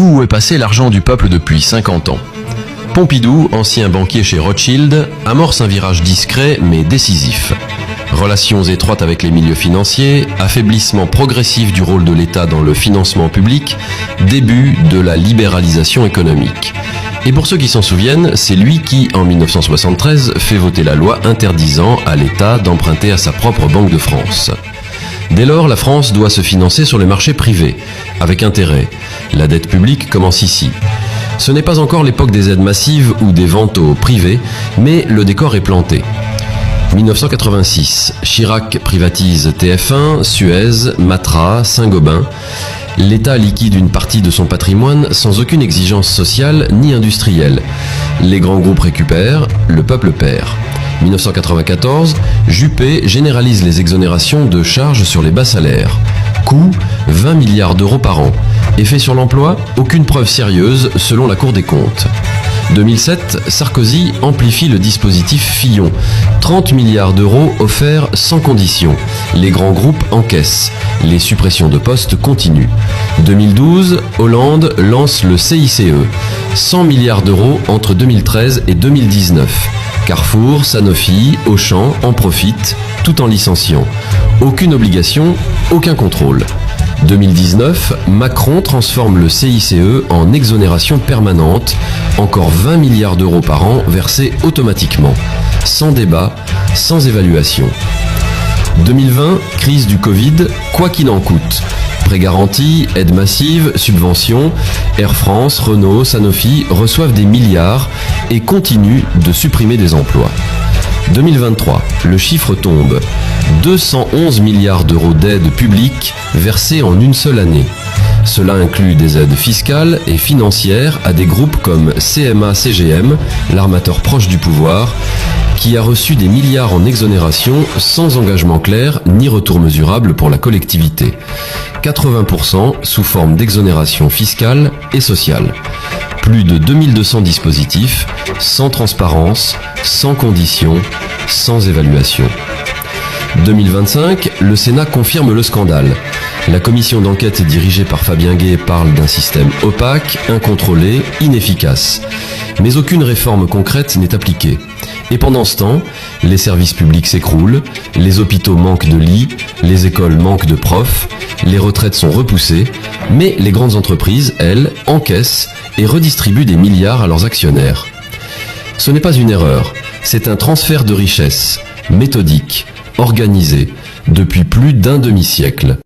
Savez-vous où est passé l'argent du peuple depuis 50 ans ? Pompidou, ancien banquier chez Rothschild, amorce un virage discret mais décisif. Relations étroites avec les milieux financiers, affaiblissement progressif du rôle de l'État dans le financement public, début de la libéralisation économique. Et pour ceux qui s'en souviennent, c'est lui qui, en 1973, fait voter la loi interdisant à l'État d'emprunter à sa propre Banque de France. Dès lors, la France doit se financer sur les marchés privés, avec intérêt. La dette publique commence ici. Ce n'est pas encore l'époque des aides massives ou des ventes au privé, mais le décor est planté. 1986, Chirac privatise TF1, Suez, Matra, Saint-Gobain. L'État liquide une partie de son patrimoine sans aucune exigence sociale ni industrielle. Les grands groupes récupèrent, le peuple perd. 1994, Juppé généralise les exonérations de charges sur les bas salaires. Coût, 20 milliards d'euros par an. Effet sur l'emploi, aucune preuve sérieuse selon la Cour des comptes. 2007, Sarkozy amplifie le dispositif Fillon. 30 milliards d'euros offerts sans condition. Les grands groupes encaissent. Les suppressions de postes continuent. 2012, Hollande lance le CICE. 100 milliards d'euros entre 2013 et 2019. Carrefour, Sanofi, Auchan en profitent, tout en licenciant. Aucune obligation, aucun contrôle. 2019, Macron transforme le CICE en exonération permanente, encore 20 milliards d'euros par an versés automatiquement, sans débat, sans évaluation. 2020, crise du Covid, quoi qu'il en coûte. Prêts garantis, aides massives, subventions, Air France, Renault, Sanofi reçoivent des milliards et continuent de supprimer des emplois. 2023, le chiffre tombe. 211 milliards d'euros d'aides publiques versées en une seule année. Cela inclut des aides fiscales et financières à des groupes comme CMA-CGM, l'armateur proche du pouvoir, qui a reçu des milliards en exonération sans engagement clair ni retour mesurable pour la collectivité. 80% sous forme d'exonération fiscale et sociale. Plus de 2200 dispositifs, sans transparence, sans conditions, sans évaluation. 2025, le Sénat confirme le scandale. La commission d'enquête dirigée par Fabien Gay parle d'un système opaque, incontrôlé, inefficace. Mais aucune réforme concrète n'est appliquée. Et pendant ce temps, les services publics s'écroulent, les hôpitaux manquent de lits, les écoles manquent de profs, les retraites sont repoussées, mais les grandes entreprises, elles, encaissent et redistribuent des milliards à leurs actionnaires. Ce n'est pas une erreur, c'est un transfert de richesse, méthodique, organisé, depuis plus d'un demi-siècle.